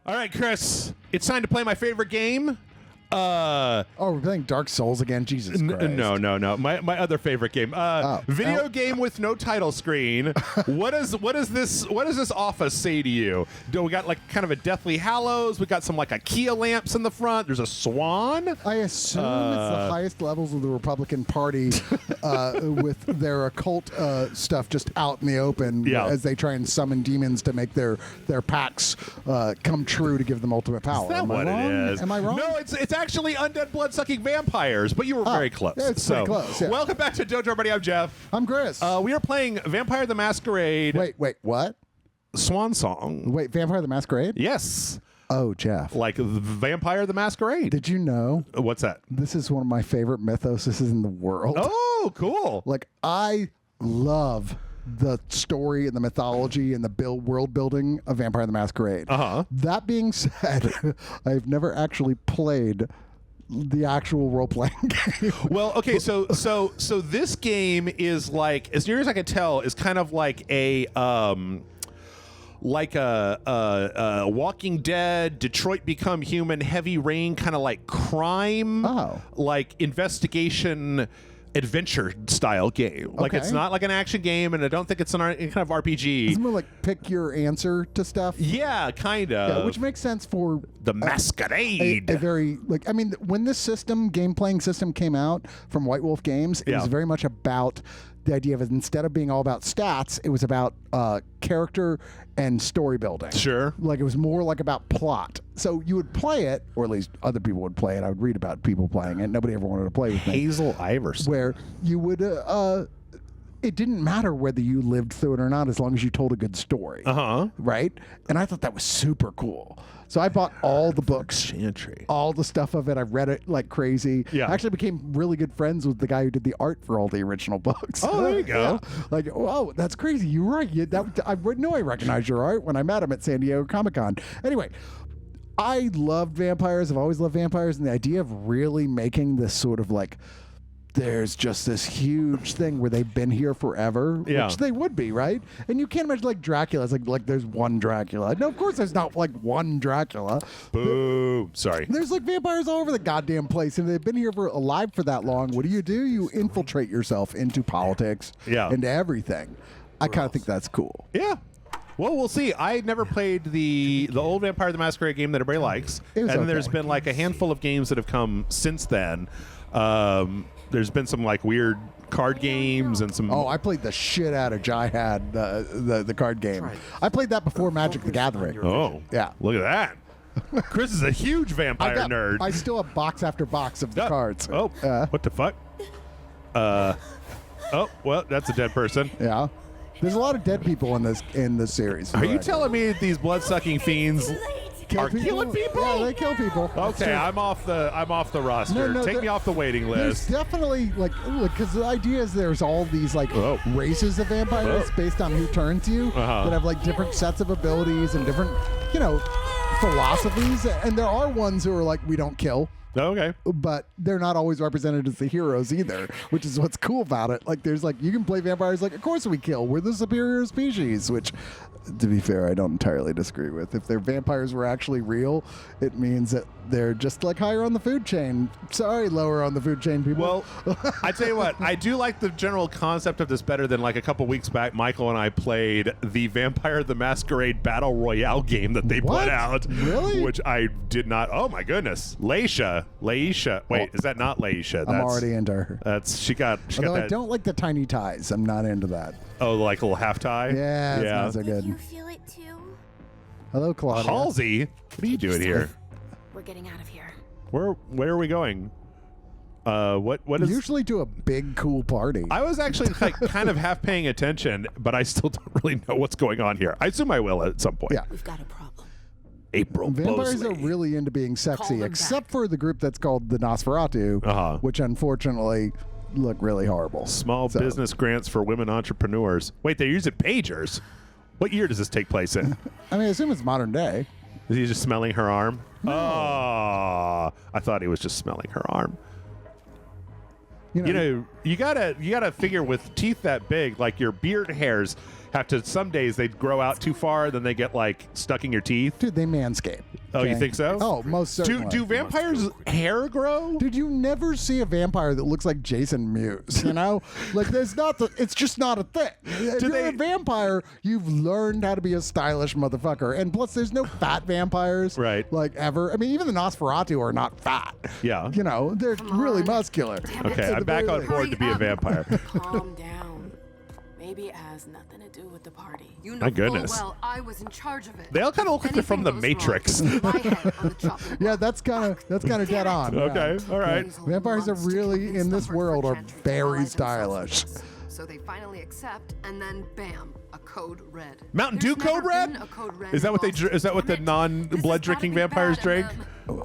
All right, Chris, it's time to play my favorite game. We're playing Dark Souls again. Jesus Christ. No. My other favorite game. Video game with no title screen. What does this office say to you? We got like kind of a Deathly Hallows. We got some like IKEA lamps in the front. There's a swan. I assume it's the highest levels of the Republican Party with their occult stuff just out in the open as they try and summon demons to make their pacts come true to give them ultimate power. Is that what wrong? it is? Am I wrong? No, it's actually undead blood-sucking vampires, but you were very close. Yeah, it's pretty close. Yeah. Welcome back to Dojo, everybody. I'm Jeff. I'm Chris. We are playing Vampire the Masquerade. Wait, what? Swansong. Wait, Vampire the Masquerade? Yes. Oh, Jeff. Like Vampire the Masquerade. Did you know? What's that? This is one of my favorite mythoses in the world. Oh, cool. Like, I love the story and the mythology and the world building of Vampire the Masquerade. That being said, I've never actually played the actual role-playing game. Well, okay, so this game is like, as near as I can tell, is kind of like a Walking Dead, Detroit Become Human, Heavy Rain, kind of like crime, like investigation adventure style game. Like it's not like an action game, and I don't think it's any kind of RPG. It's more like pick your answer to stuff. Yeah, kind of. Yeah, which makes sense for the Masquerade. A very when this game playing system came out from White Wolf Games, it was very much about the idea of instead of being all about stats, it was about character and story building. Sure. Like it was more like about plot. So you would play it, or at least other people would play it. I would read about people playing it. Nobody ever wanted to play with me. Hazel Iverson. Where you would, it didn't matter whether you lived through it or not as long as you told a good story. Right? And I thought that was super cool. So I bought all the books, all the stuff of it. I read it like crazy. Yeah. I actually became really good friends with the guy who did the art for all the original books. Oh, there you go. Like, oh, that's crazy. You're right. I know I recognized your art when I met him at San Diego Comic-Con. Anyway, I loved vampires. I've always loved vampires. And the idea of really making this sort of like, there's just this huge thing where they've been here forever, which they would be, right? And you can't imagine like Dracula. It's like there's one Dracula. No, of course there's not like one Dracula. Boom. Sorry. There's like vampires all over the goddamn place, and they've been here alive for that long. What do? You infiltrate yourself into politics, into everything. I kind of think that's cool. Yeah. Well, we'll see. I never played the old Vampire the Masquerade game that everybody likes, and then there's been like a handful of games that have come since then. There's been some like weird card games and some. Oh, I played the shit out of Jihad, the card game. I played that before Magic the Gathering. Oh, yeah. Look at that. Chris is a huge vampire nerd. I still have box after box of the cards. Oh, what the fuck? Oh, well, that's a dead person. Yeah. There's a lot of dead people in this series. Are you telling me these blood-sucking fiends are killing people? Yeah, they kill people. Okay, I'm off the roster. Take me off the waiting list. There's definitely because the idea is there's all these races of vampires based on who turns you that have like different sets of abilities and different philosophies, and there are ones who are like, we don't kill. Okay. But they're not always represented as the heroes either, which is what's cool about it. Like, there's you can play vampires of course we kill. We're the superior species, which, to be fair, I don't entirely disagree with. If their vampires were actually real, it means that they're just higher on the food chain. Sorry, lower on the food chain, people. Well, I tell you what, I do like the general concept of this better than a couple weeks back. Michael and I played the Vampire the Masquerade Battle Royale game that they put out. Really? Which I did not. Oh my goodness, Laisha. Wait, is that not Laisha? I'm already into her. She got Although that. I don't like the tiny ties. I'm not into that. Oh, like a little half tie? Yeah, it's not so good. You feel it too? Hello, Claudia. Halsey, what are you doing here? We're getting out of here. Where are we going? What is? Usually to a big cool party. I was actually kind of half paying attention, but I still don't really know what's going on here. I assume I will at some point. Yeah. We've got a problem. April Vampires Bosley. are really into being sexy, except for the group that's called the Nosferatu, which unfortunately look really horrible. Small business grants for women entrepreneurs. Wait, they're using pagers. What year does this take place in? I mean, I assume it's modern day. Is he just smelling her arm? No. Oh, I thought he was just smelling her arm. You gotta figure with teeth that big, like your beard hairs have to. Some days they grow out too far, then they get stuck in your teeth. Dude, they manscape. Oh, you think so? Oh, most certainly. Do vampires' hair grow? Dude, you never see a vampire that looks like Jason Mewes, you know? Like, it's just not a thing. If you're a vampire, you've learned how to be a stylish motherfucker. And plus, there's no fat vampires. Right. Like, ever. I mean, even the Nosferatu are not fat. Yeah. You know, they're really muscular. Okay, I'm back on board to be a vampire. Calm down. Maybe it has nothing to do with the party. You know My goodness. full well I was in charge of it. They all kind of look like they're from The Matrix. Yeah, that's kind of dead on. Okay, all right. Vampires are really, in this world, are very stylish. So they finally accept, and then bam, a code red. Mountain Dew Code Red? Is that what Is that what the non-blood drinking vampires drink?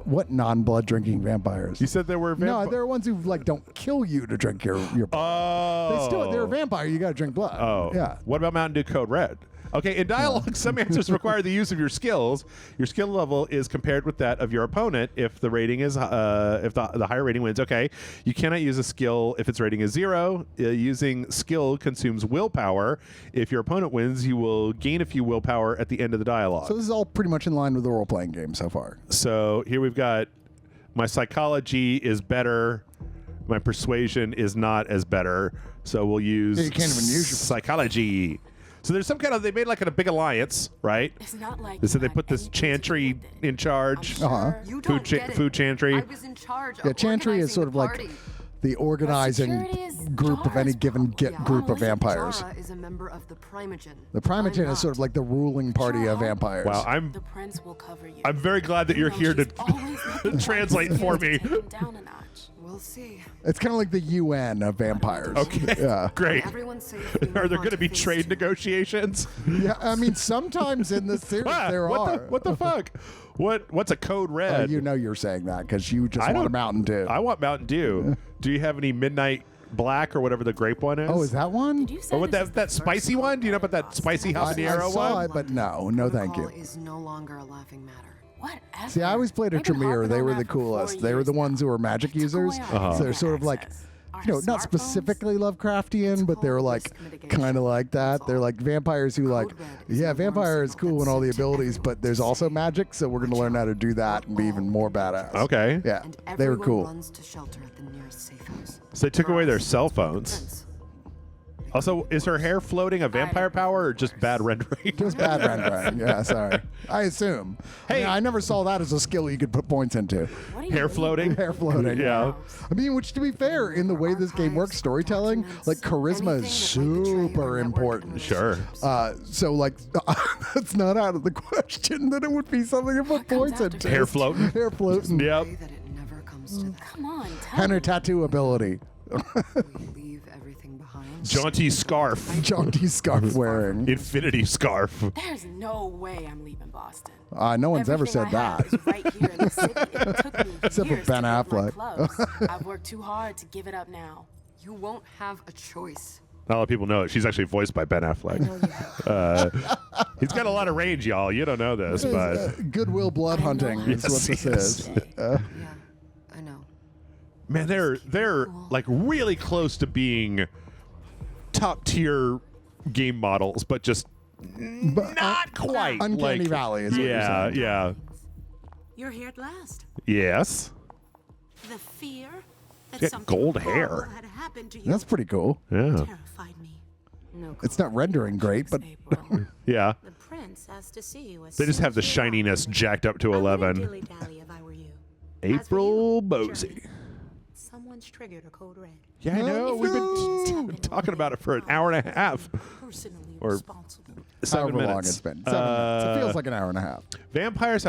What non-blood drinking vampires? You said there were vampires. No, there are ones who like don't kill you to drink your blood. Oh. They're a vampire. You got to drink blood. Oh. Yeah. What about Mountain Dew Code Red? Okay, in dialogue, some answers require the use of your skills. Your skill level is compared with that of your opponent. If the rating is, if the higher rating wins, okay. You cannot use a skill if its rating is 0. Using skill consumes willpower. If your opponent wins, you will gain a few willpower at the end of the dialogue. So this is all pretty much in line with the role-playing game so far. So here we've got my psychology is better. My persuasion is not as better. So we'll use you can't even use your psychology. So there's some kind of, they made like a big alliance, right? It's not like They said they put this chantry in charge. You don't get it. Food chantry. I was in charge Yeah, of chantry is organizing sort of the like party. the organizing security is group of any Jara's given problem. group of vampires. Jara is a member of the Primogen. The Primogen I'm is sort of not. like the ruling party of vampires. Wow, the prince will cover you. I'm very glad that you're here to translate for me. Take him down a notch. We'll see. It's kind of like the UN of vampires. Okay. Yeah. Great. Everyone's safe. Are there going to be trade negotiations? Yeah, I mean, sometimes in this series there are. What the fuck? What's a Code Red? You know you're saying that because you just I want a don't- Mountain Dew. I want Mountain Dew. Do you have any Midnight Black or whatever the grape one is? Oh, is that one? Did you say Or what this is that the spicy first one? Do you know about that spicy I habanero saw one? it, but no, thank you. Protocol is no longer a laughing matter. Whatever. See, I always played a They've been Tremere. harping They on were that the for coolest. 4 They were the years ones who were magic Took users. away our So they're sort of like, access. you know, Our not smartphones? specifically Lovecraftian, but they're called like risk mitigation. kind of like that. That's They're all. like vampires who like, Code Red is yeah, an alarm vampire is signal cool and that's all the sent to abilities, but there's also magic, so we're going to learn how to do that and be even more badass. Okay. Yeah, And they were everyone cool. runs to shelter at the nearest safe house. So they took away their cell phones. Prince. Also, is her hair floating a vampire power or just bad rendering? Just bad rendering. Yeah, sorry. I assume. Hey. I never saw that as a skill you could put points into. What do you Hair mean? floating? Hair floating. Yeah. I mean, which to be fair, in the way this game works, storytelling, like charisma is super important. Sure. So like, that's not out of the question that it would be something to put comes points after into. Hair floating? Hair floating. Yep. Pray that it never comes to that. Come on, tell And her me. tattoo ability. We leave everything behind. Jaunty scarf. Jaunty scarf wearing. Infinity scarf. There's no way I'm leaving Boston. No one's ever Everything said I have that. is right here in the city. It took me Except for years Ben to get my Affleck. clothes. I've worked too hard to give it up now. You won't have a choice. Not a lot of people know it. She's actually voiced by Ben Affleck. He's got a lot of range, y'all. You don't know this, but Goodwill blood hunting is Yes, what this yes. is. Yeah, I know. man, they're like really close to being top tier game models, but just not quite. Uncanny like, Valley is what you're Yeah, saying. yeah. You're here at last. Yes. The fear that Got something gold horrible hair. had happened to you That's pretty cool. Yeah. terrified me. No. It's not rendering great, but April, Yeah. the prince asked to see you. They just have the shininess jacked up to 11. Dilly-dally if I were you. April As for you, Bosey. Jerry, Someone's triggered a code red. Yeah, I know. We've been talking about it for an hour and a half. Personally Or responsible. 7 however minutes. long it's been. 7 minutes. It feels like an hour and a half. Vampires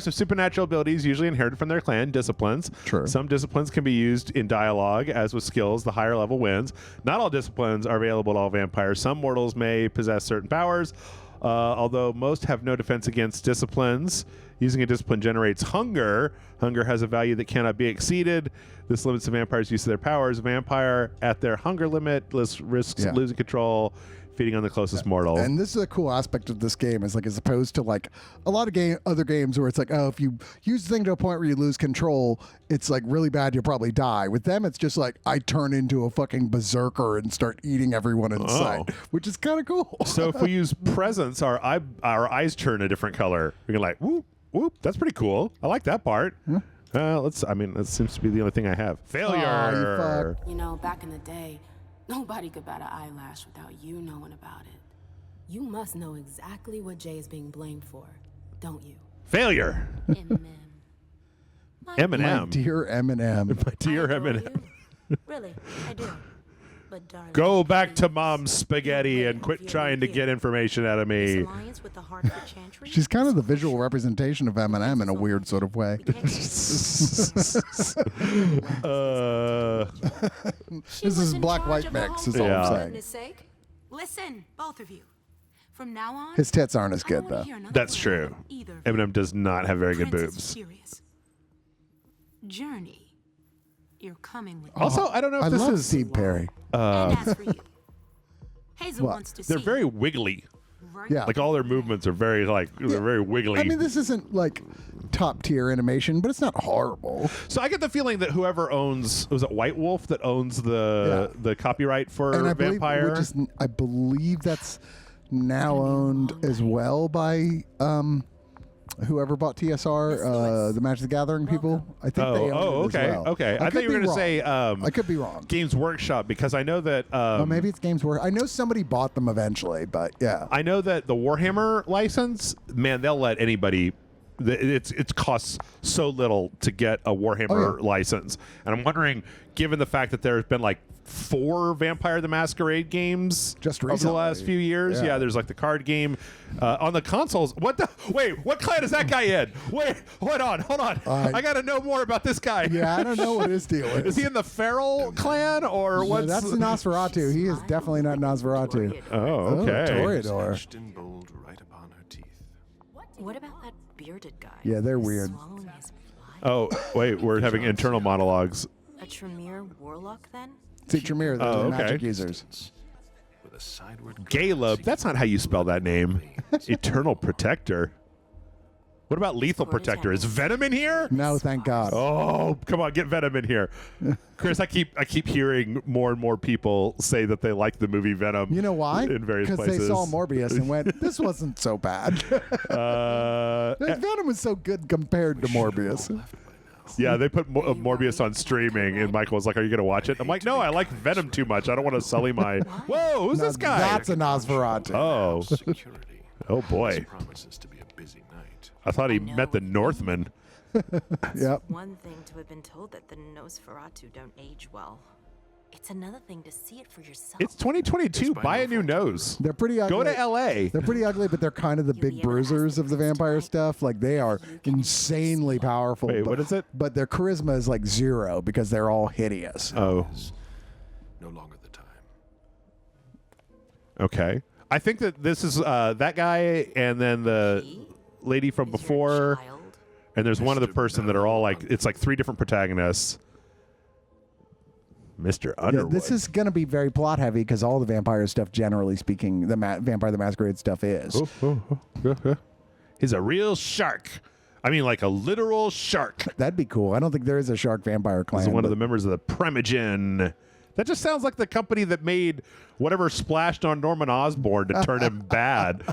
have supernatural abilities usually inherited from their clan disciplines. True. Some disciplines can be used in dialogue, as with skills, the higher level wins. Not all disciplines are available to all vampires. Some mortals may possess certain powers, although most have no defense against disciplines. Using a discipline generates hunger. Hunger has a value that cannot be exceeded. This limits the vampire's use of their powers. A vampire at their hunger limit risks Yeah. losing control, feeding on the closest mortal. And this is a cool aspect of this game, is like as opposed to like a lot of other games where it's like, oh, if you use the thing to a point where you lose control, it's like really bad, you'll probably die. With them, it's just like I turn into a fucking berserker and start eating everyone in sight, which is kind of cool. So if we use presence, our eyes turn a different color. We can like, whoop, Whoop, that's pretty cool. I like that part. That seems to be the only thing I have. Failure. You know, back in the day, nobody could bat an eyelash without you knowing about it. You must know exactly what Jay is being blamed for, don't you? Failure. Eminem. My dear Eminem. My dear Eminem. Really, I do. But darling, Go back to mom's spaghetti and quit trying to get information out of me. alliance with the Hartford Chantry? She's kind of the visual representation of Eminem in a weird sort of way. This is black-white mix, is all Yeah. I'm For saying. goodness sake. Listen, both of you. From now on, His tits aren't as I don't good, wanna though. hear another That's word true. from either of you. Eminem does not have very good Princess boobs. Furious. Journey. You're coming with me. Also, I don't know if I this love is. Steve Perry. And as for you, Hazel What? wants to see They're very wiggly. right? Yeah. Like all their movements are very they're very wiggly. I mean, this isn't like top tier animation, but it's not horrible. So I get the feeling that whoever owns, was it White Wolf that owns the copyright for And I believe, Vampire? I believe that's now owned as well by whoever bought TSR, the Magic the Gathering people. I think they own it as well. okay. I thought could you were be going to wrong. say I could be wrong. Games Workshop, because I know that Well, maybe it's Games Workshop. I know somebody bought them eventually, but yeah. I know that the Warhammer license, man, they'll let anybody. It costs so little to get a Warhammer license, and I'm wondering, given the fact that there's been like 4 Vampire the Masquerade games Just over the recently. last few years. Yeah. Yeah, there's like the card game on the consoles. Wait, what clan is that guy in? Wait, hold on. I got to know more about this guy. Yeah, I don't know what his deal is. Is he in the Feral clan or what's? That's Nosferatu. He is definitely not Nosferatu. Oh, okay. Toreador. Etched in bold right upon her teeth. What about that bearded guy? Yeah, they're weird. Swallowing his fly? Oh, wait, we're having internal monologues. A Tremere warlock then? See, Tremere, they're Oh, the okay. magic users. With a sideward Galeb, that's not how you spell that name. Eternal Protector. What about Lethal Protector? Is Venom in here? No, thank God. Oh, come on, get Venom in here. Chris, I keep hearing more and more people say that they like the movie Venom. You know why? In various Because places. they saw Morbius and went, this wasn't so bad. Venom was so good compared to Morbius. Yeah, they put Morbius on streaming, and Michael was like, "Are you going to watch it?" I'm like, "No, I like Venom too much. I don't want to sully my." Whoa, who's Now, this guy? That's a Nosferatu. Oh, security. oh boy! This promises to be a busy night. I thought he met the Northman. Yep. One thing to have been told that the Nosferatu don't age well. It's another thing to see it for yourself. It's 2022. Buy a new nose. They're pretty ugly. Go to LA. They're pretty ugly, but they're kind of the big bruisers of the vampire stuff. Like, they are insanely powerful. Wait, but, what is it? But their charisma is like 0 because they're all hideous. Oh, No longer the time. okay. I think that this is that guy, and then the lady from Is your before, child? and there's one other person that are all like, it's like 3 different protagonists. Mr. Yeah, Underwood. this is going to be very plot heavy because all the vampire stuff, generally speaking, the Vampire the Masquerade stuff is. He's a real shark. I mean, like a literal shark. That'd be cool. I don't think there is a shark vampire clan. He's one of the but- members of the Primogen. That just sounds like the company that made whatever splashed on Norman Osborn to turn him bad.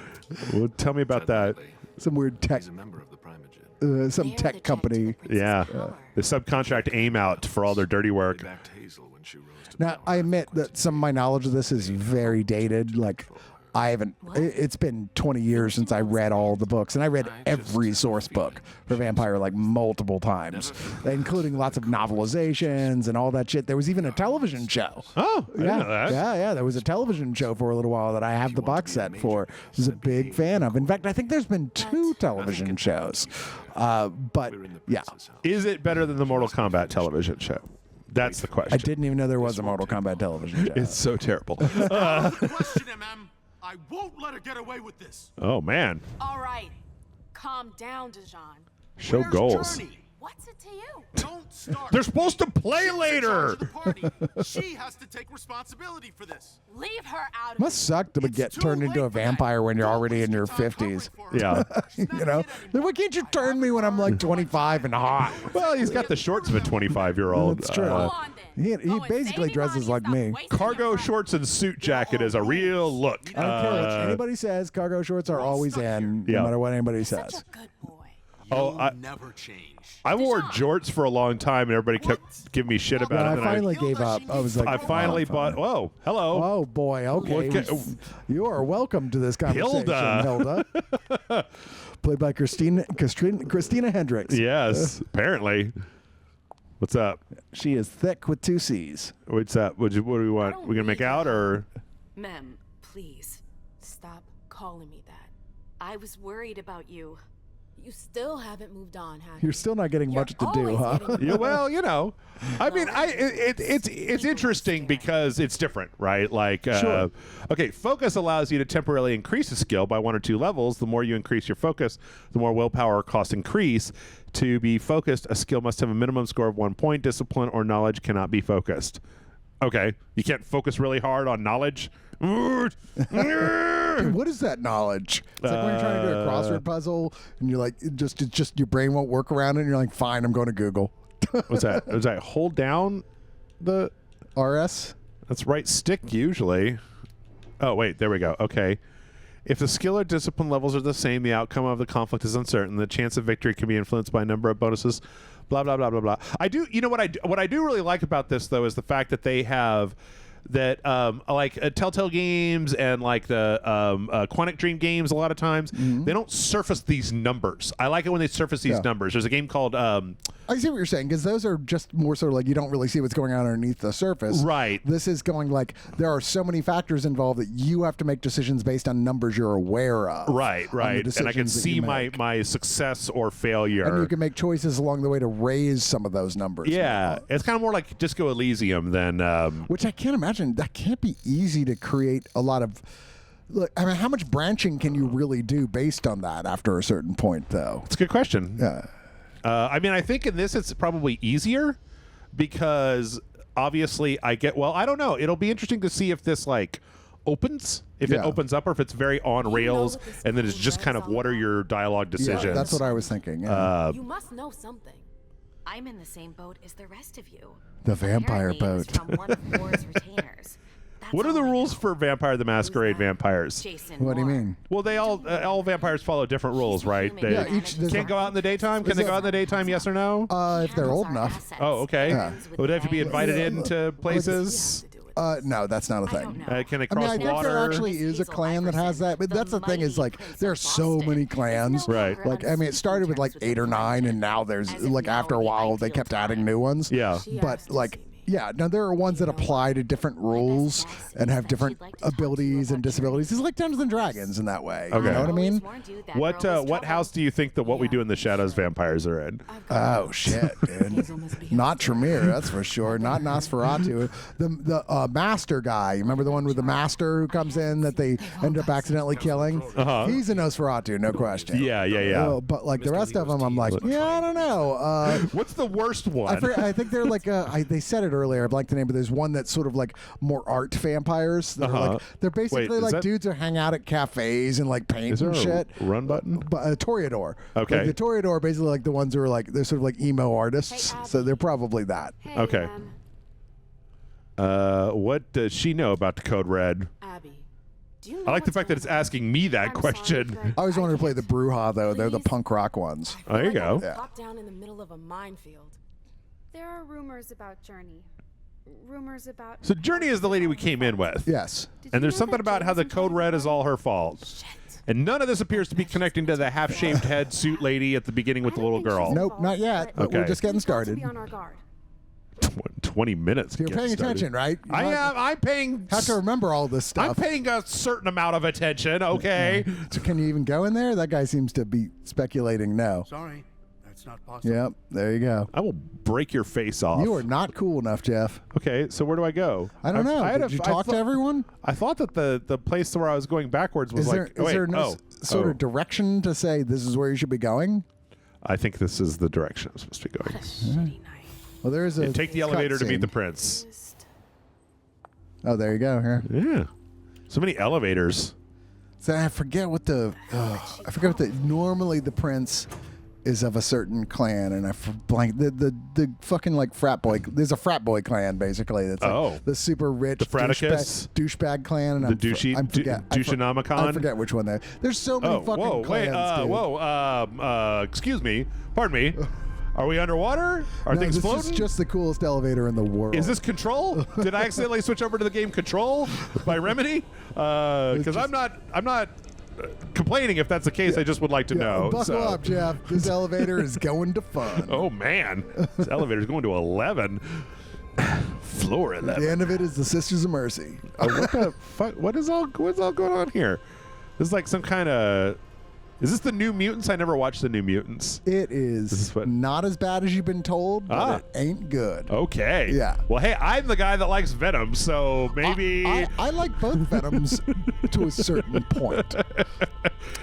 Well, tell me about that. Sadly, some weird tech, he's a member of the Primogen. some They're the tech check company. to the Princess Yeah. Power. They subcontract AIM out for all their dirty work. They backed Hazel when she rose to Now, power. I admit that some of my knowledge of this is very dated. Like, I haven't. It's been 20 years since I read all the books, and I read every source book for Vampire like multiple times, including lots of novelizations and all that shit. There was even a television show. Oh, I didn't know that. Yeah. There was a television show for a little while that I have the box set for. I was a big fan of. In fact, I think there's been 2 television shows. But We're in the yeah, prince's house. Is it better than the Mortal Kombat television show? That's the question. I didn't even know there was a Mortal Kombat television show. It's so terrible. Question, MM. I won't let her get away with this. Oh, man. All right, calm down, Dijon. Show Where's goals. Journey? What's it to you? Don't start. They're supposed to play She's in later. charge of the party. She has to take responsibility for this. Leave her out of Must it. suck to get too turned into a late for that. vampire when you're Don't already in waste your time 50s. covering for her. Yeah. She's not You know, a kid anymore. why can't you turn me when I'm like 25 and hot? Well, he's got the shorts of a 25-year-old. That's true. Go on then. He Oh, and basically save dresses money, like stop me. wasting Cargo your breath. shorts and suit jacket is a real look. I don't care what anybody says. Cargo shorts are always in, Yeah. no matter what anybody Such says. a good boy. You'll never change. I wore jorts for a long time, and everybody kept giving me shit about it. I finally gave up. I was like, I finally bought. Whoa, hello. Oh boy, okay. You are welcome to this conversation, Hilda. Played by Christina Hendricks. Yes, apparently. What's up? She is thick with 2 C's. What's up? What do we want? We gonna make out or? Mem, please. Stop calling me that. I was worried about you. You still haven't moved on, have you? You're still not getting much to do, huh? Yeah, well, you know, I mean, it's interesting because it's different, right? Like, Sure. Okay, focus allows you to temporarily increase a skill by 1 or 2 levels. The more you increase your focus, the more willpower costs increase. To be focused, a skill must have a minimum score of 1 point. Discipline or knowledge cannot be focused. Okay, you can't focus really hard on knowledge. Dude, what is that knowledge? It's like when you're trying to do a crossword puzzle and you're like, just your brain won't work around it and you're like, fine, I'm going to Google. What's that? Is that hold down the RS? That's right stick usually. Oh, wait, there we go. Okay. If the skill or discipline levels are the same, the outcome of the conflict is uncertain. The chance of victory can be influenced by a number of bonuses. Blah blah blah blah blah. You know what I do really like about this though is the fact that they have that like Telltale games and like the Quantic Dream games a lot of times they don't surface these numbers. I like it when they surface these numbers. There's a game called I see what you're saying, because those are just more sort of like you don't really see what's going on underneath the surface. Right. This is going like there are so many factors involved that you have to make decisions based on numbers you're aware of. Right. And I can see my success or failure. And you can make choices along the way to raise some of those numbers. Yeah. It's kind of more like Disco Elysium than... which I can't imagine. That can't be easy to create a lot of... Look, I mean, how much branching can you really do based on that after a certain point, though? It's a good question. Yeah. I mean, I think in this it's probably easier because obviously I don't know. It'll be interesting to see if this like opens, if it opens up, or if it's very on rails and then it's just kind of what are your dialogue decisions. Yeah, that's what I was thinking. You must know something. I'm in the same boat as the rest of you. The vampire Apparently, it was boat. from one of Moore's retainers. That's What are the all I rules know. for Vampire the Masquerade vampires? Jason What do you Moore. mean? Well, they all vampires follow different rules, right? They Yeah, there's can't go out in the daytime. Can they go out in the daytime? Yes or no? If they're old Handles our enough. assets. Oh, okay. Yeah. Would they have to be invited into places? No, that's not a I don't thing. know. Can they I mean, cross I think water? there actually is a clan that has that, but that's the thing is like there's so many clans. Right. Like I mean, it started with like 8 or 9, and now there's like after a while they kept adding new ones. Yeah. But like. Yeah, now there are ones that apply to different rules and have different abilities and disabilities. It's like Dungeons and Dragons in that way. Okay. You know what I mean? What house do you think that What We Do in the Shadows vampires are in? Oh shit, dude! Not Tremere, that's for sure. Not Nosferatu. The master guy. Remember the one with the master who comes in that they end up accidentally killing? He's a Nosferatu, no question. Yeah. Oh, but like the rest of them, I'm like, yeah, I don't know. What's the worst one? I think they're like they said it earlier. I'd like the name, but there's one that's sort of like more art vampires. That are like, they're basically Wait, like that- dudes who hang out at cafes and like paint Is there and a shit. run button? Toreador. Okay. Like, the Toreador are basically like the ones who are like they're sort of like emo artists. Hey, Abby. So they're probably that. Hey, Okay. What does she know about the Code Red? Abby, do you know I like the what's fact that it's going on? asking me that I'm question. sorry, I always wanted to play the Bruja though. They're the Please? punk rock ones. I feel There you like I go. was Yeah. plopped down in the middle of a minefield. There are rumors about Journey. Rumors about. So Journey is the lady we came in with. Yes. Did And you there's know something that about how the Journey's Code Red is involved? all her fault. And none of this appears to be connecting to the half-shaved head suit lady at the beginning with the I don't little think she's girl. Nope, not yet. But we're Okay. just getting We've got to started. be on our guard. 20 minutes. to You're get paying started. attention, right? You I have- am. I'm paying. Have to remember all this I'm stuff. paying a certain amount of attention. Okay. So can you even go in there? That guy seems to be speculating no. Sorry, that's not possible. Yep, there you go. I will break your face off. You are not cool enough, Jeff. Okay, so where do I go? I don't know. had Did you talk to thought- everyone? I thought that the place where I was going backwards was Is there, like. is wait, there no sort oh. of direction to say this is where you should be going? I think this is the direction I'm supposed to be going. Shitty night. Well, there is a Yeah, take the elevator to meet cutscene. the prince. Oh, there you go. Here. Yeah. So many elevators. So I forget what the. I forget what the. Normally the prince is of a certain clan, and I blank the fucking like frat boy. There's a frat boy clan basically. That's like the super rich douchebag clan, and Douchenomicon. I forget which one that. There's so many fucking clans. Excuse me. Pardon me. Are we underwater? Are things floating? This is just the coolest elevator in the world. Is this Control? Did I accidentally switch over to the game Control by Remedy? Because I'm not complaining if that's the case. I just would like to know. Buckle up, Jeff. This elevator is going to fun. Oh man, this elevator is going to 11. Floor 11. At the end of it is the Sisters of Mercy. What the fuck? What's all going on here? This is like some kind of. Is this the New Mutants? I never watched the New Mutants. It is not as bad as you've been told, but it ain't good. Okay. Yeah. Well, hey, I'm the guy that likes Venom, so maybe... I like both Venoms to a certain point.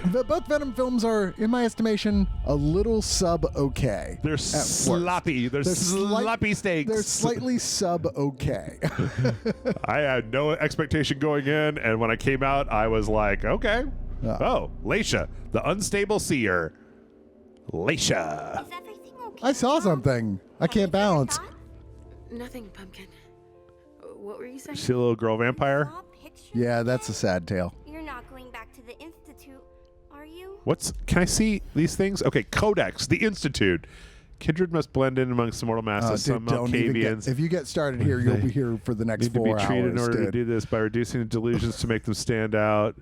Both Venom films are, in my estimation, a little sub-okay. They're sloppy. They're sloppy steaks. They're slightly sub-okay. I had no expectation going in, and when I came out, I was like, okay. Oh, Leisha, the unstable seer. Leisha. Is everything okay? I saw something. I can't balance. Nothing, Pumpkin. What were you saying? See a little girl vampire? Yeah, that's a sad tale. You're not going back to the Institute, are you? Can I see these things? Okay, Codex, the Institute. Kindred must blend in amongst the mortal masses. Some Malkavians. If you get started here, you'll be here for the next 4 hours. Need to be treated in order to do this by reducing the delusions to make them stand out.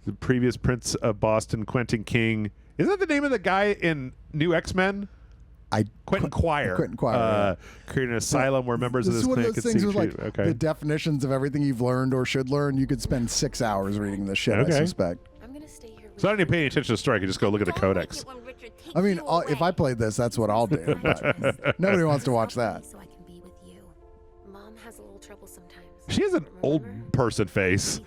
The previous Prince of Boston, Quentin King. Isn't that the name of the guy in New X-Men? Quentin Quire. Quentin Quire. Created an asylum where members of this clan could seek treatment. Okay. The definitions of everything you've learned or should learn. You could spend 6 hours reading this shit, I suspect. I'm gonna stay here. So I don't need to pay any attention to the story. I can just go look at the Codex. I mean, if I played this, that's what I'll do. But nobody wants to watch that. So I can be with you. Mom has a little trouble sometimes. She has an old person face.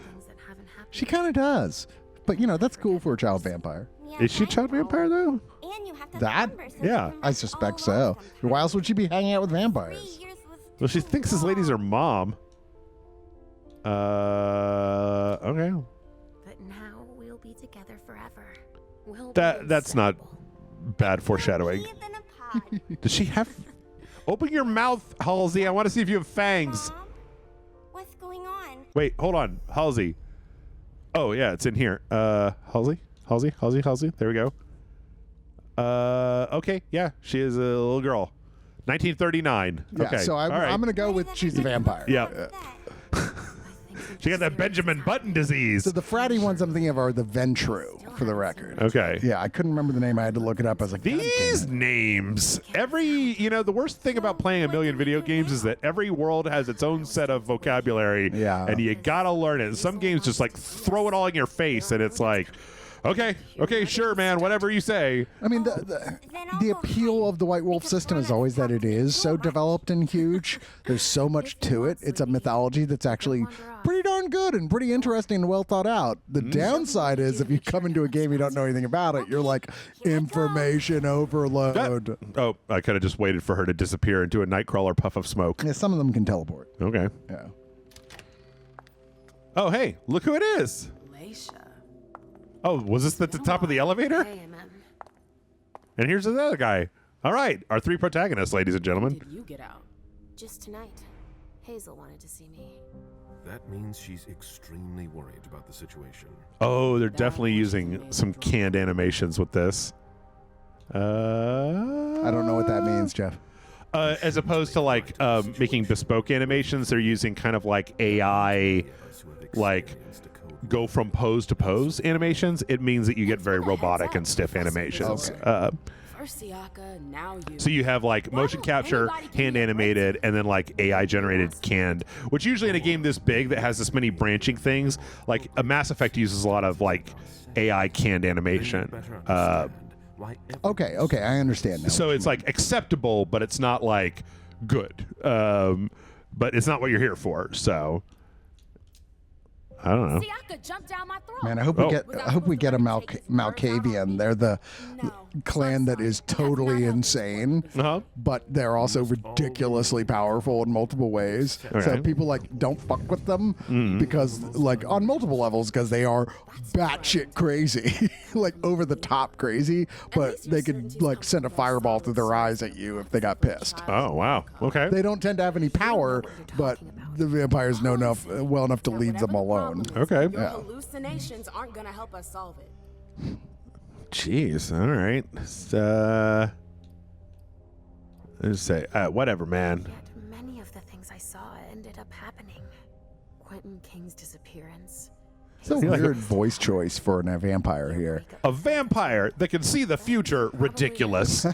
She kind of does. But, that's cool for a child vampire. Is she a child vampire, though? And you have to That? Yeah. I suspect so. Why else would she be hanging out with vampires? Well, she thinks this lady's her mom. Okay. But now we'll be together forever. That's not bad foreshadowing. Does she have... Open your mouth, Halsey. I want to see if you have fangs. Mom? What's going on? Wait, hold on. Halsey. Oh, yeah, it's in here. Halsey. There we go. Okay, yeah, she is a little girl. 1939. Yeah, okay. So I'm going to go with she's a vampire. Yeah. She got that Benjamin Button disease. So the fratty ones I'm thinking of are the Ventru, for the record. Okay. Yeah, I couldn't remember the name. I had to look it up. I was like, these names. The worst thing about playing a million video games is that every world has its own set of vocabulary. Yeah. And you gotta learn it. And some games just like throw it all in your face, and it's like, okay, sure, man, whatever you say. I mean, the appeal of the White Wolf system is always that it is so developed and huge. There's so much to it. It's a mythology that's actually pretty darn good and pretty interesting and well thought out. The downside is if you come into a game you don't know anything about it, you're like, information overload. I could have just waited for her to disappear into a nightcrawler puff of smoke. Yeah, some of them can teleport. Okay. Yeah. Oh, hey, look who it is. Leisha. Oh, was this at the top of the elevator? Hey, man. And here's the other guy. All right, our 3 protagonists, ladies and gentlemen. Did you get out? Just tonight. Hazel wanted to see me. That means she's extremely worried about the situation. Oh, they're definitely using some canned animations with this. I don't know what that means, Jeff. As opposed to like making bespoke animations, they're using kind of like AI, like go from pose to pose animations. It means that you get very robotic and stiff animations. Okay. First Siaka, now you. So you have like motion capture, hand animated, and then like AI generated canned, which usually in a game this big that has this many branching things, like a Mass Effect uses a lot of like AI canned animation. Okay, I understand now. So it's like acceptable, but it's not like good. But it's not what you're here for. So I don't know. See, I could jump down my throat. Man, I hope we get a Malkavian. They're the clan that is totally insane, but they're also ridiculously powerful in multiple ways. So people like don't fuck with them because like on multiple levels because they are batshit crazy, like over the top crazy. But they could like send a fireball through their eyes at you if they got pissed. Oh wow. Okay. They don't tend to have any power, but the vampires know well enough to leave them alone. Okay. Your hallucinations aren't gonna help us solve it. Jeez. All right. Let's say whatever, man. Yet many of the things I saw ended up happening. Quentin King's disappearance. It's a weird voice choice for a vampire here. A vampire that can see the future? Ridiculous.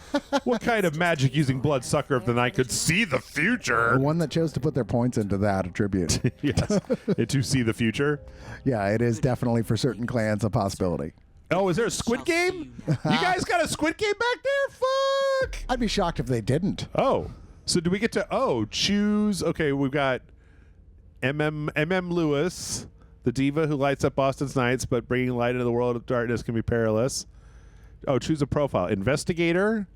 What kind of magic-using bloodsucker of the night could see the future? The one that chose to put their points into that attribute. Yes. To see the future? Yeah, it is definitely for certain clans a possibility. Oh, is there a Squid Game? You guys got a Squid Game back there? Fuck! I'd be shocked if they didn't. Oh. So do we get to, choose, okay, we've got M.M. Lewis, the diva who lights up Boston's nights, but bringing light into the world of darkness can be perilous. Oh, choose a profile. Investigator,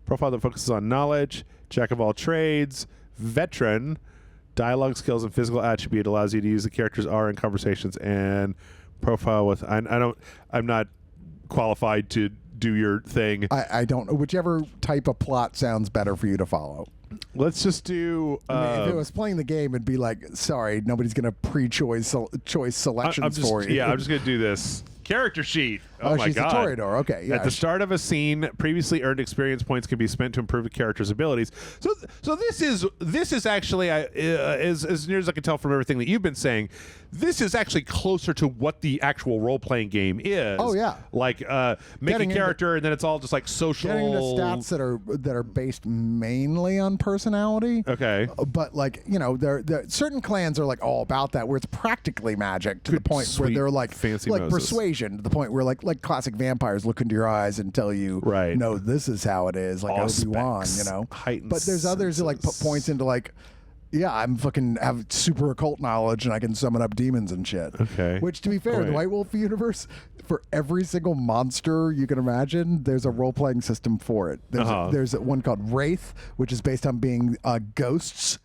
profile that focuses on knowledge, jack of all trades, veteran, dialogue skills and physical attribute allows you to use the character's aura in conversations, and profile with, I'm not qualified to do your thing. I don't know. Whichever type of plot sounds better for you to follow. Let's just do. If it was playing the game, it'd be like, sorry, nobody's going to pre-choice selections for you. Yeah, I'm just going to do this. Character sheet. Oh my she's God. a Toreador. Okay. Yeah. At the start of a scene, previously earned experience points can be spent to improve the character's abilities. So this is actually, as near as I can tell from everything that you've been saying, this is actually closer to what the actual role-playing game is. Oh yeah. Like make a character and then it's all just like social. Getting into stats that are based mainly on personality. Okay. But like there certain clans are like all about that, where it's practically magic to the point where they're like fancy like Moses. persuasion to the point where like classic vampires look into your eyes and tell you, right, no, this is how it is, like Obi-Wan, But there's others who like put points into like, yeah, I'm fucking have super occult knowledge and I can summon up demons and shit. Okay. Which, to be fair, in the White Wolf universe, for every single monster you can imagine, there's a role-playing system for it. There's one called Wraith, which is based on being ghosts.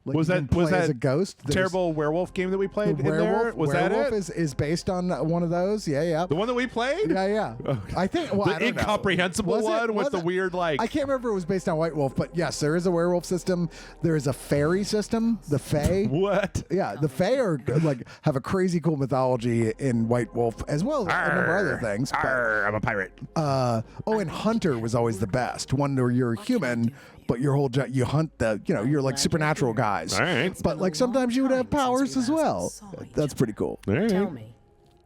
Like was that a ghost? terrible werewolf game that we played in there? Was that it? Werewolf is based on one of those. Yeah. The one that we played? Yeah. Okay. I think the incomprehensible one with the weird like. I can't remember if it was based on White Wolf, but yes, there is a werewolf system. There is a fairy system. The Fae. What? Yeah, the Fae are like have a crazy cool mythology in White Wolf as well as a number of other things. I'm a pirate. And Hunter was always the best. One where you're a human, but your whole you hunt you're like supernatural guys. All right. But like sometimes you would have powers as well. That's pretty cool. All right. Tell me,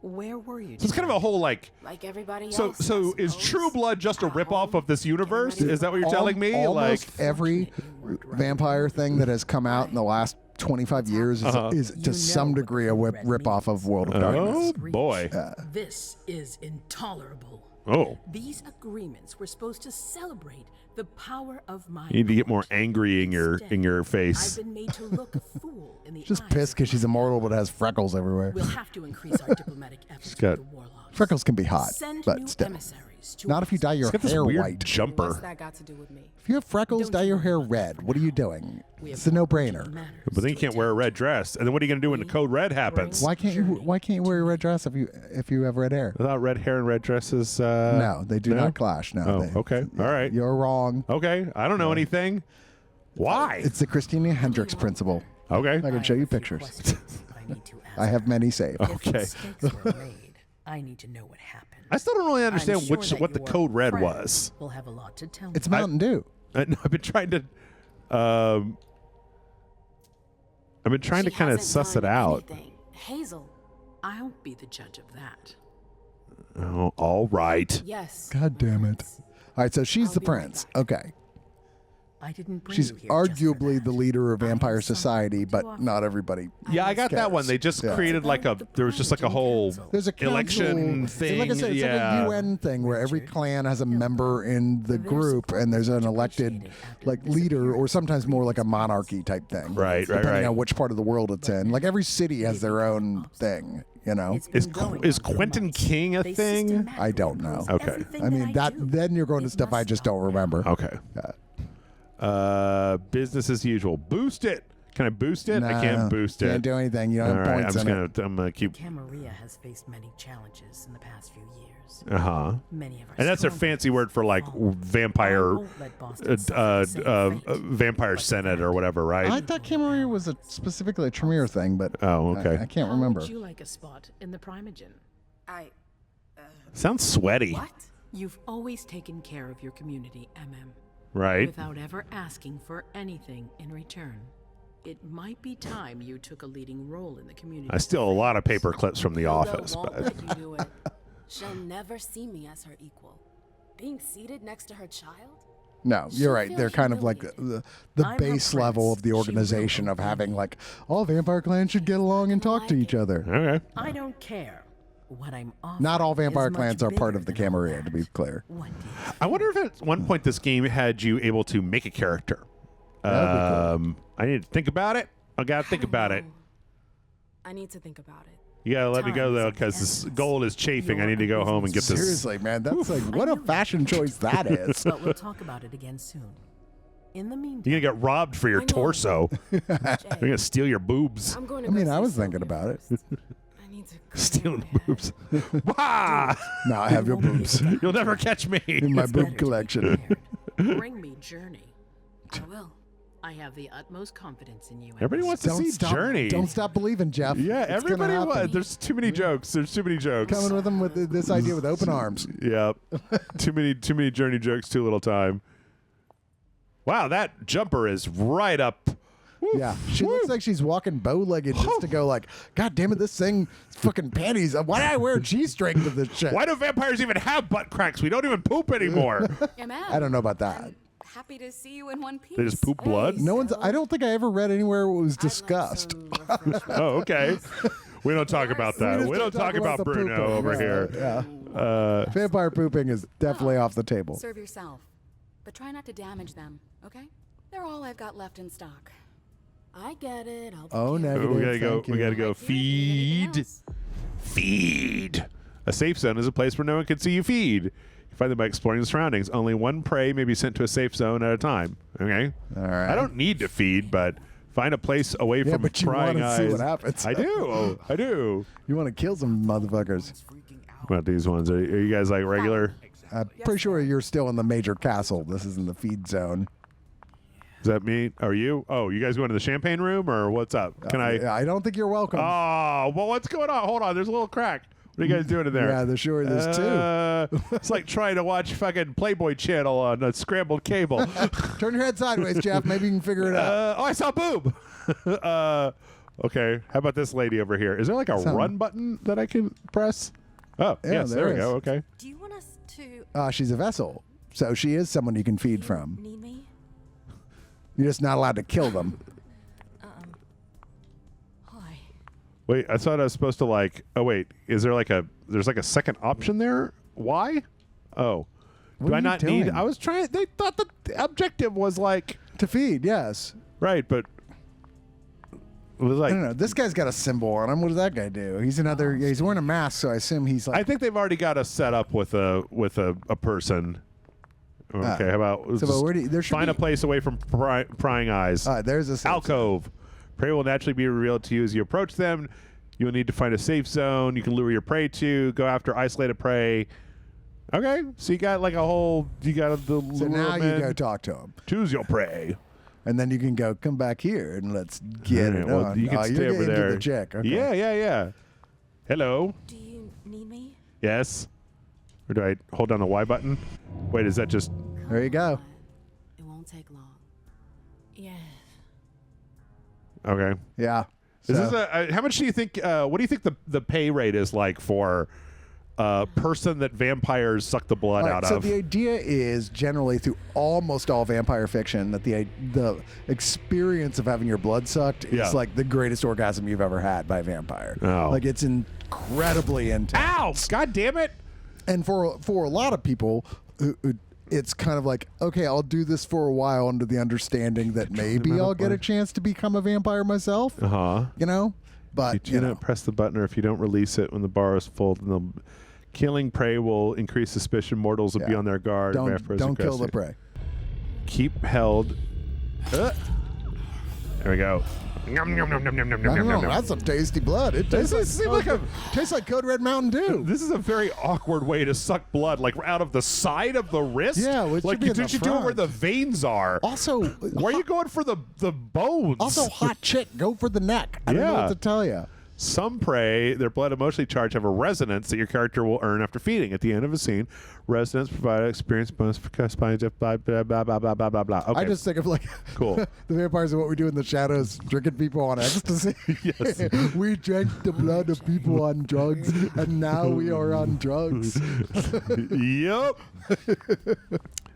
where were you? So it's kind of a whole like everybody else. So is True Blood just a ripoff of this universe? Is that what you're telling me? Almost every vampire thing that has come out in the last 25 years is to some degree a ripoff of World of Darkness. Oh boy. This is intolerable. Oh. These agreements were supposed to celebrate the power of my. You need to get more angry in your face. I've been made to look a fool in the Just eyes pissed because she's immortal but has freckles everywhere. We'll have to increase our diplomatic efforts with the warlocks. Freckles can be hot, Send but new still. emissaries to Not if you dye your Got this hair weird white. jumper. What's that got to do with me? If you have freckles, dye your hair red. What are you doing? It's a no-brainer. But then you can't wear a red dress. And then what are you going to do when the code red happens? Why can't you wear a red dress if you have red hair? Without red hair and red dresses? No, they do not clash. No. Oh, okay. All right. You're wrong. Okay. I don't know anything. Why? It's the Christina Hendricks principle. Okay. I can show you pictures. I have many saved. Okay. I need to know what happened. I still don't really understand what the code red friend was. Will have a lot to tell It's Mountain Dew. No, I've been trying to kind of suss it out. Hazel. I'll be the judge of that. Oh, all right. Yes. God damn it. All right, so she's the prince. Okay. I didn't bring She's you here just for arguably that. the leader of I have Vampire something Society, to but offer. not everybody. Yeah, I got that cares. one. They just Yeah. created like there was just like a whole There's a council, election thing. Like I said, it's like a UN thing where every clan has a member in the group, and there's an elected like leader, or sometimes more like a monarchy type thing. Right, Depending on which part of the world it's in. Like every city has their own thing. You know, Is Quentin King a thing? I don't know. Okay. I mean then you're going to stuff I just don't remember. Okay. Business as usual. Boost it. Can I boost it? I can't boost it. Can't do anything. You don't All have right, points I'm gonna keep. Camarilla has faced many challenges in the past few years. Many of our And that's a strongholds fancy word for like vampire, won't let Boston suffer the same fate. vampire senate or whatever, right? I thought Camarilla was specifically a Tremere thing, but Oh, okay. I can't How remember. would you like a spot in the Primogen? Sounds sweaty, What? You've always taken care of your community, MM, right? without ever asking for anything in return. It might be time you took a leading role in the community. I steal a lot of paper clips from the Hilda office, won't but let you do it. She'll never see me as her equal. Being seated next to her child? No, you're She'll right. feel They're kind of like humiliated. the I'm her base level prince. of the She will organization of obey having me. like all vampire clans should get along and talk to each other. okay. I don't care. What I'm offering Not all is vampire much clans are part bigger of the than all Camarilla, that. to be clear. What do you I wonder if at one point this game had you able to make a character. That'd be I need to think about it. I gotta think about it. I need to think about it. You gotta let me go Time is though, of because this essence. gold is chafing. I You're need to go a home and get this. Seriously, man, that's like what a know. fashion choice that is. But we'll talk about it again soon. In the meantime, You're gonna get robbed for your I know. torso. They're Jay, gonna steal your boobs. I'm going to I mean, go I see was thinking Sylvia about it. first. I need to clear Stealing my the head. boobs. Wah! Now I have your boobs You'll never catch me. in my it's better boob to be collection. prepared. Bring me Journey. I will. I have the utmost confidence in you. Everybody wants to see stop, Journey. Don't stop believing, Jeff. Yeah, It's gonna everybody happen. was. There's too many jokes. There's too many jokes. Coming with them with this idea with open arms. Yep. Too many Journey jokes. Too little time. Wow, that jumper is right up. Woo, Yeah, she woo. looks like she's walking bow-legged just to go like, God damn it, this thing, fucking panties. Why do I wear a G-string to this shit? Why do vampires even have butt cracks? We don't even poop anymore. I don't know about that. Happy to see you in one piece. They just poop blood. No one's. I don't think I ever read anywhere it was I'd like discussed. some refreshment. Oh, okay. We don't talk about that. We don't talk about the Bruno pooping. over Yeah, here. Yeah. Vampire pooping is definitely off the table. Serve yourself, but try not to damage them, okay? They're all I've got left in stock. I get it. I'll be Oh, careful. negative. We gotta go. Thank We you. gotta go. Right here, anything Feed. else? Feed. A safe zone is a place where no one can see you feed. You find them by exploring the surroundings. Only one prey may be sent to a safe zone at a time. Okay. All right. I don't need to feed, but find a place away Yeah, from but you prying wanna eyes. see what happens. I do. I do. You want to kill some motherfuckers? What about these ones? Are you guys like regular? I'm pretty sure you're still in the major castle. This is in the feed zone. Is that me? Are you? Oh, you guys going to the champagne room or what's up? Can I? I don't think you're welcome. Oh, well, what's going on? Hold on. There's a little crack. What are you guys doing in there? Yeah, there sure is too. It's like trying to watch fucking Playboy Channel on a scrambled cable. Turn your head sideways, Jeff. Maybe you can figure it out. Oh, I saw a boob. Okay. How about this lady over here? Is there like a run button that I can press? Oh, Yeah, yes. There we there go. is. Okay. Do you want us to She's a vessel, so she is someone you can feed from. need me? You're just not allowed to kill them. Why? Wait, I thought I was supposed to like. Oh wait, is there like a? There's like a second option there. Why? Oh, What do are I you not need? doing? I was trying. They thought the objective was like To feed, yes. right, but it was like. I don't know. This guy's got a symbol on him. What does that guy do? He's another. Yeah, he's wearing a mask, so I assume he's I like. think they've already got us set up with a person. Okay, how about So, but just where do you, there should find be, a place away from prying eyes? There's a safe Alcove. Prey will naturally be revealed to you as you approach them. You will need to find a safe zone you can lure your prey to. Go after isolated prey. Okay, so you got like a whole. You got the. So lure now 'em you in. go talk to him, Choose your prey. and then you can go come back here and let's get Alright, it well, on. you can Oh, stay you're over getting to there. the chick. Okay. Yeah. Hello. Do you need me? Yes. Or do I hold down the Y button? Wait, is that just? There you go. It won't take long. Yes. Okay. Yeah. Is So- this how much do you think? What do you think the pay rate is like for person that vampires suck the blood out so of. the idea is generally through almost all vampire fiction that the experience of having your blood sucked is like the greatest orgasm you've ever had by a vampire. Oh. Like it's incredibly intense. Ow! God damn it! And for a lot of people, it's kind of like, okay, I'll do this for a while under the understanding that maybe I'll get a chance to become a vampire myself. You know? But if you do not press the button, or if you don't release it when the bar is full, then the killing prey will increase suspicion. Mortals will be on their guard. Don't kill the prey. Keep held. There we go. Nom, nom, nom, nom, nom, nom, nom, nom. That's some tasty blood. It tastes like Code Red Mountain Dew. This is a very awkward way to suck blood, like out of the side of the wrist. Yeah, well, like you should do it where the veins are. Also, why are you going for the bones? Also, hot chick, go for the neck. I don't know what to tell you. Some prey, their blood emotionally charged, have a resonance that your character will earn after feeding. At the end of a scene, resonance provided experience bonus for blah blah blah blah blah blah blah blah. Okay. I just think of like cool. The vampires are what we do in the shadows, drinking people on ecstasy. Yes. We drank the blood of people on drugs, and now we are on drugs. Yep.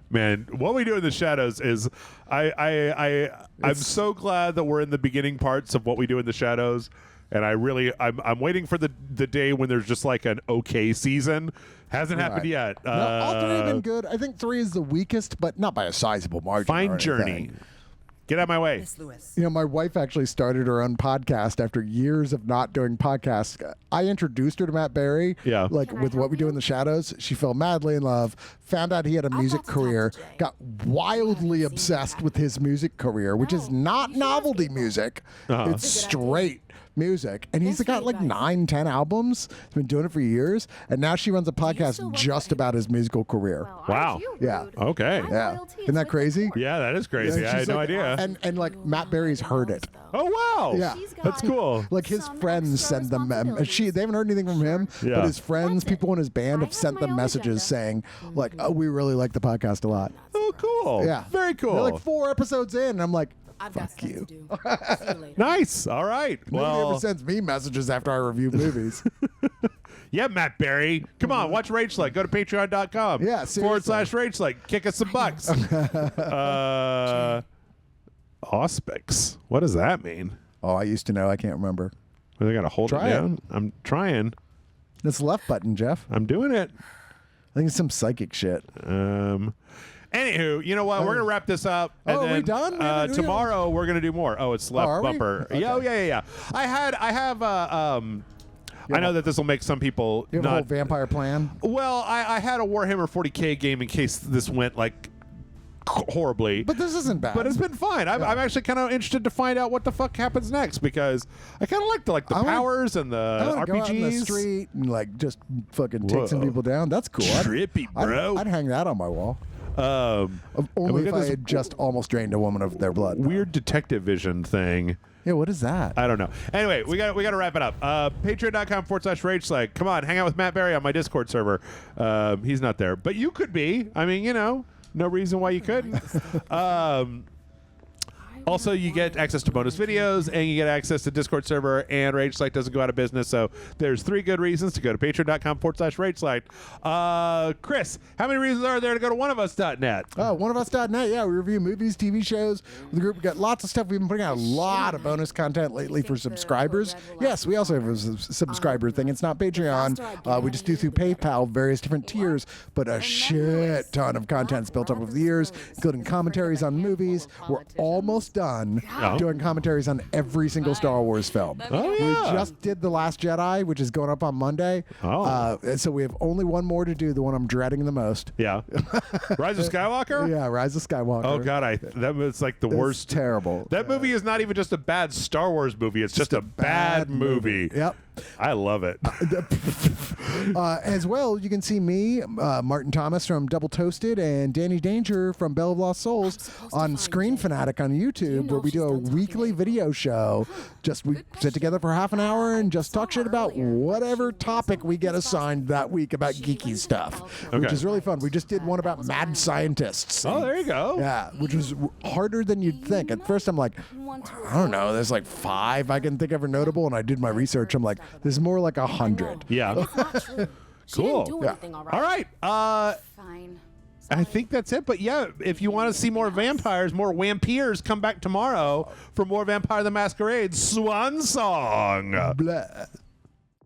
Man, what we do in the shadows is I'm so glad that we're in the beginning parts of what we do in the shadows. And I'm waiting for the day when there's just like an okay season. Hasn't happened yet. No, all three have been good. I think 3 is the weakest, but not by a sizable margin. Fine Journey. Get out of my way. You know, my wife actually started her own podcast after years of not doing podcasts. I introduced her to Matt Berry. Yeah. Like with What We Do in the Shadows. She fell madly in love, found out he had a music career, got wildly obsessed with his music career, which is not novelty music. It's straight music, and he's got like 9-10 albums. He's been doing it for years, and now she runs a podcast just about his musical career. Wow. Yeah. Okay. Yeah. Isn't that crazy? Yeah, that is crazy. Yeah, I had no idea. And like Matt Berry's heard it. Oh wow. Yeah. That's cool. Like his friends send them. They haven't heard anything from him, but his friends, people in his band, have sent them messages saying, like, "Oh, we really like the podcast a lot." Oh, cool. Yeah. Very cool. They're like 4 episodes in, and I'm like, I've got fuck you. stuff to do. See you later. Nice. All right. Nobody ever Well, sends me messages after I review movies. yeah, Matt Berry. Come on, watch Rage Like. Go to patreon.com. Yeah, seriously. /Rage Like. Kick us some bucks. Auspics. What does that mean? Oh, I used to know. I can't remember. Well, they got to hold Try it it. down. I'm trying. It's the left button, Jeff. I'm doing it. I think it's some psychic shit. Anywho, you know what? We're gonna wrap this up. And Oh, are then, we done? Tomorrow we're gonna do more. Oh, it's left are we? bumper. Okay. Yeah. I have. I know that this will make some people You have a whole not. vampire plan? Well, I had a Warhammer 40K game in case this went like horribly. But this isn't bad. But it's been fine. I'm actually kind of interested to find out what the fuck happens next because I kind of like the powers and the I want to RPGs. go out in the street and like just fucking take some Whoa. people down. That's cool. Trippy, bro. I'd hang that on my wall. And Only we if got I this had just almost drained a woman of their blood. weird detective vision thing. Yeah, what is that? I don't know. Anyway, we got to wrap it up. Patreon.com/Rage Like. Come on, hang out with Matt Berry on my Discord server. He's not there, but you could be. I mean, you know, no reason why you couldn't. Also, you get access to bonus videos, and you get access to Discord server, and Rage Slide doesn't go out of business, so there's 3 good reasons to go to patreon.com/Rage Slide. Chris, how many reasons are there to go to oneofus.net? Oneofus.net. Yeah, we review movies, TV shows. The group, we got lots of stuff. We've been putting out a lot of bonus content lately for subscribers. Yes, we also have a subscriber thing. It's not Patreon. We just do through PayPal, various different tiers, but a shit ton of content's built up over the years, including commentaries on movies. We're almost done doing commentaries on every single Star Wars film. Oh, yeah. We just did The Last Jedi, which is going up on Monday. So we have only one more to do, the one I'm dreading the most. Yeah. Rise of Skywalker? Yeah, Rise of Skywalker. Oh, God. That was like the worst. Terrible. That movie is not even just a bad Star Wars movie. It's just a bad movie. Yep. I love it. As well, you can see me, Martin Thomas from Double Toasted, and Danny Danger from Bell of Lost Souls on Screen Fanatic on YouTube, where we do a weekly video show. Just we sit together for half an hour and just talk shit about whatever topic we get assigned that week about geeky stuff, which is really fun. We just did one about mad scientists. Oh, there you go. Yeah, which was harder than you'd think. At first, I'm like, I don't know, there's like 5 I can think of are notable, and I did my research. I'm like, there's more like 100. Yeah. She Cool. didn't do anything, all right? All right. Fine. I think that's it. But yeah, if you want to see more vampires, more vampires, come back tomorrow for more Vampire the Masquerade Swansong. Blah.